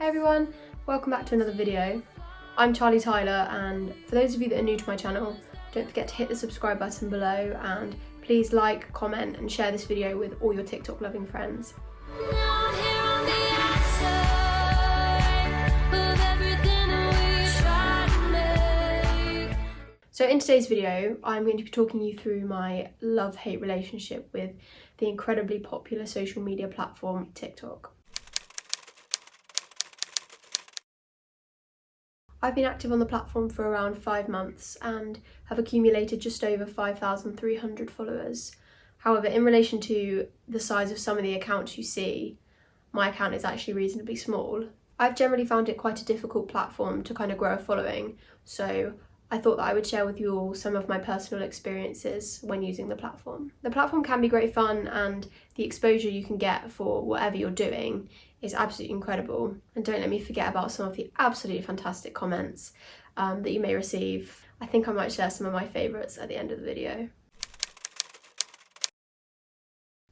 Hey everyone, welcome back to another video. I'm Charlie Tyler, and for those of you that are new to my channel, don't forget to hit the subscribe button below and please like, comment and share this video with all your TikTok loving friends. So in today's video, I'm going to be talking you through my love-hate relationship with the incredibly popular social media platform TikTok. I've been active on the platform for around 5 months and have accumulated just over 5,300 followers. However, in relation to the size of some of the accounts you see, my account is actually reasonably small. I've generally found it quite a difficult platform to kind of grow a following, so I thought that I would share with you all some of my personal experiences when using the platform. The platform can be great fun, and the exposure you can get for whatever you're doing is absolutely incredible. And don't let me forget about some of the absolutely fantastic comments that you may receive. I think I might share some of my favourites at the end of the video.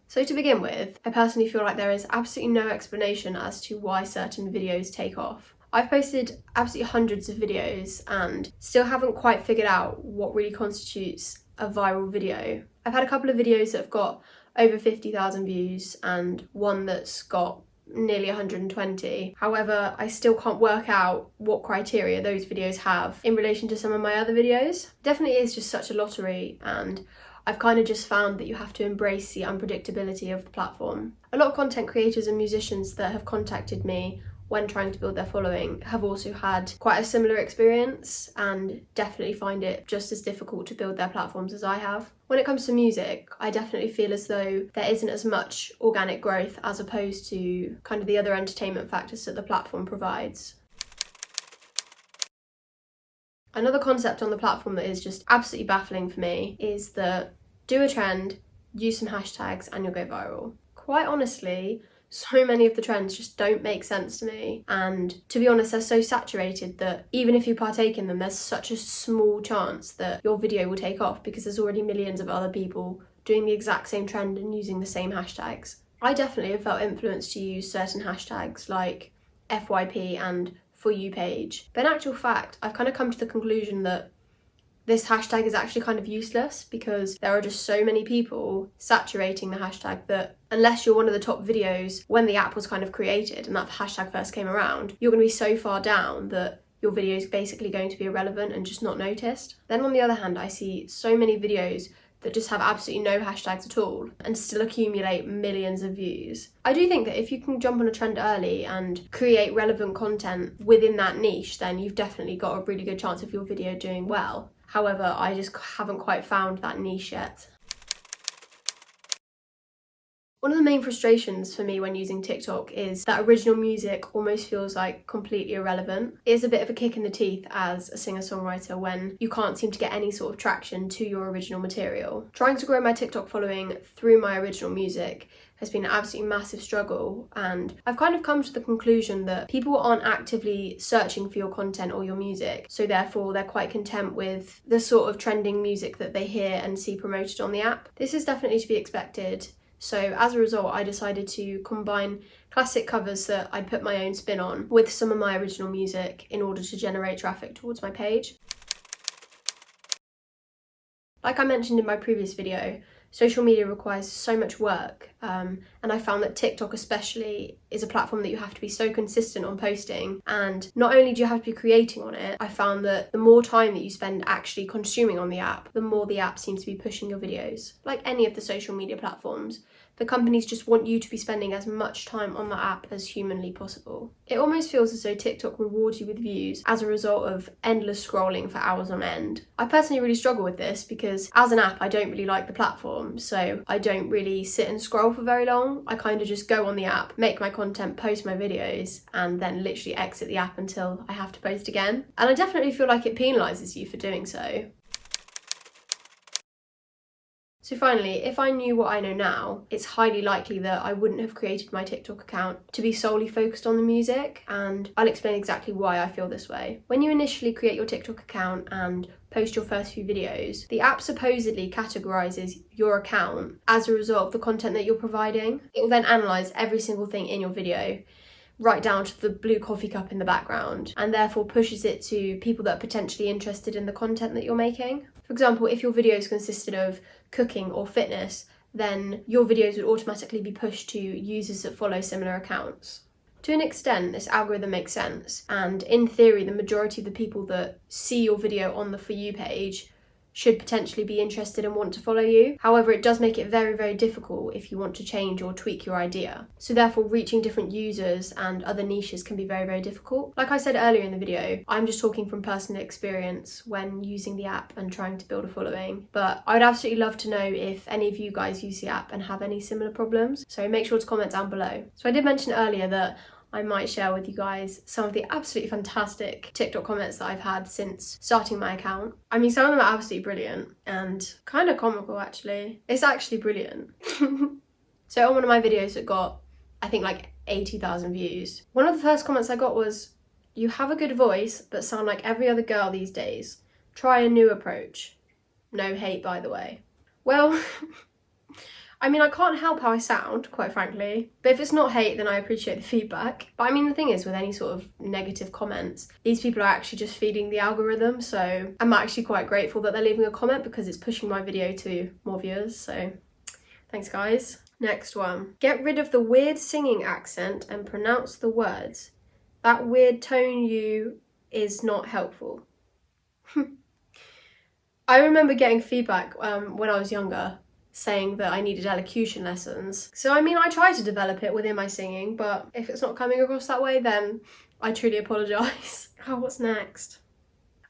So to begin with, I personally feel like there is absolutely no explanation as to why certain videos take off. I've posted absolutely hundreds of videos and still haven't quite figured out what really constitutes a viral video. I've had a couple of videos that have got over 50,000 views and one that's got nearly 120. However, I still can't work out what criteria those videos have in relation to some of my other videos. It definitely is just such a lottery, and I've kind of just found that you have to embrace the unpredictability of the platform. A lot of content creators and musicians that have contacted me when trying to build their following have also had quite a similar experience and definitely find it just as difficult to build their platforms as I have. When it comes to music, I definitely feel as though there isn't as much organic growth as opposed to kind of the other entertainment factors that the platform provides. Another concept on the platform that is just absolutely baffling for me is that do a trend, use some hashtags and you'll go viral. Quite honestly, so many of the trends just don't make sense to me, and to be honest, they're so saturated that even if you partake in them, there's such a small chance that your video will take off because there's already millions of other people doing the exact same trend and using the same hashtags. I definitely have felt influenced to use certain hashtags like FYP and For You page, but in actual fact, I've kind of come to the conclusion that this hashtag is actually kind of useless because there are just so many people saturating the hashtag that unless you're one of the top videos when the app was kind of created and that hashtag first came around, you're going to be so far down that your video is basically going to be irrelevant and just not noticed. Then on the other hand, I see so many videos that just have absolutely no hashtags at all and still accumulate millions of views. I do think that if you can jump on a trend early and create relevant content within that niche, then you've definitely got a really good chance of your video doing well. However, I just haven't quite found that niche yet. One of the main frustrations for me when using TikTok is that original music almost feels like completely irrelevant. It is a bit of a kick in the teeth as a singer-songwriter when you can't seem to get any sort of traction to your original material. Trying to grow my TikTok following through my original music has been an absolutely massive struggle, and I've kind of come to the conclusion that people aren't actively searching for your content or your music, so therefore they're quite content with the sort of trending music that they hear and see promoted on the app. This is definitely to be expected. So as a result, I decided to combine classic covers that I'd put my own spin on with some of my original music in order to generate traffic towards my page. Like I mentioned in my previous video, social media requires so much work, and I found that TikTok especially is a platform that you have to be so consistent on posting, and not only do you have to be creating on it, I found that the more time that you spend actually consuming on the app, the more the app seems to be pushing your videos. Like any of the social media platforms, the companies just want you to be spending as much time on the app as humanly possible. It almost feels as though TikTok rewards you with views as a result of endless scrolling for hours on end. I personally really struggle with this because as an app, I don't really like the platform, so I don't really sit and scroll for very long. I kind of just go on the app, make my content, post my videos, and then literally exit the app until I have to post again. And I definitely feel like it penalises you for doing so. So finally, if I knew what I know now, it's highly likely that I wouldn't have created my TikTok account to be solely focused on the music, and I'll explain exactly why I feel this way. When you initially create your TikTok account and post your first few videos, the app supposedly categorises your account as a result of the content that you're providing. It will then analyse every single thing in your video, right down to the blue coffee cup in the background, and therefore pushes it to people that are potentially interested in the content that you're making. For example, if your videos consisted of cooking or fitness, then your videos would automatically be pushed to users that follow similar accounts. To an extent, this algorithm makes sense, and in theory, the majority of the people that see your video on the For You page should potentially be interested and want to follow you. However, it does make it very, very difficult if you want to change or tweak your idea. So therefore, reaching different users and other niches can be very, very difficult. Like I said earlier in the video, I'm just talking from personal experience when using the app and trying to build a following. But I would absolutely love to know if any of you guys use the app and have any similar problems. So make sure to comment down below. So I did mention earlier that I might share with you guys some of the absolutely fantastic TikTok comments that I've had since starting my account. I mean, some of them are absolutely brilliant and kind of comical actually. It's actually brilliant. So on one of my videos that got, I think like 80,000 views, one of the first comments I got was, "You have a good voice, but sound like every other girl these days. Try a new approach." No hate, by the way. Well, I mean, I can't help how I sound, quite frankly. But if it's not hate, then I appreciate the feedback. But I mean, the thing is, with any sort of negative comments, these people are actually just feeding the algorithm. So I'm actually quite grateful that they're leaving a comment because it's pushing my video to more viewers. So thanks, guys. Next one. Get rid of the weird singing accent and pronounce the words. That weird tone is not helpful. I remember getting feedback when I was younger, saying that I needed elocution lessons. So I mean, I try to develop it within my singing, but if it's not coming across that way, then I truly apologise. Oh, what's next?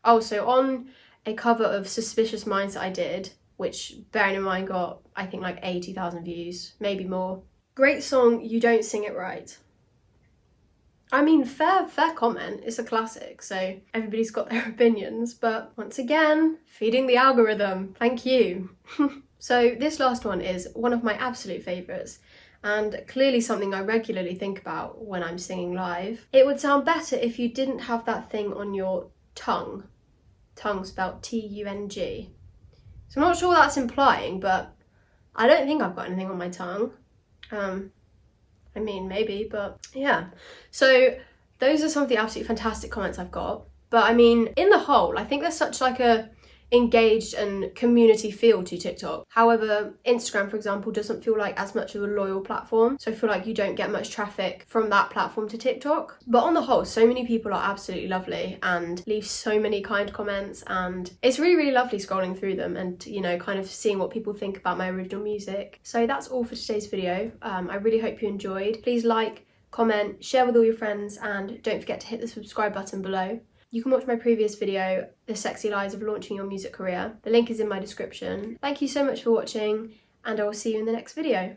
Oh, so on a cover of Suspicious Minds that I did, which bearing in mind got, I think like 80,000 views, maybe more. Great song, you don't sing it right. I mean, fair comment, it's a classic, so everybody's got their opinions, but once again, feeding the algorithm, thank you. So this last one is one of my absolute favourites, and clearly something I regularly think about when I'm singing live. It would sound better if you didn't have that thing on your tongue. Tongue spelled T-U-N-G. So I'm not sure what that's implying, but I don't think I've got anything on my tongue. I mean, maybe, but yeah. So those are some of the absolutely fantastic comments I've got. But I mean, in the whole, I think there's such like a engaged and community feel to TikTok. However, Instagram, for example, doesn't feel like as much of a loyal platform. So I feel like you don't get much traffic from that platform to TikTok. But on the whole, so many people are absolutely lovely and leave so many kind comments, and it's really, really lovely scrolling through them and, you know, kind of seeing what people think about my original music. So that's all for today's video. I really hope you enjoyed. Please like, comment, share with all your friends, and don't forget to hit the subscribe button below. You can watch my previous video, The Sexy Lies of Launching Your Music Career. The link is in my description. Thank you so much for watching, and I will see you in the next video.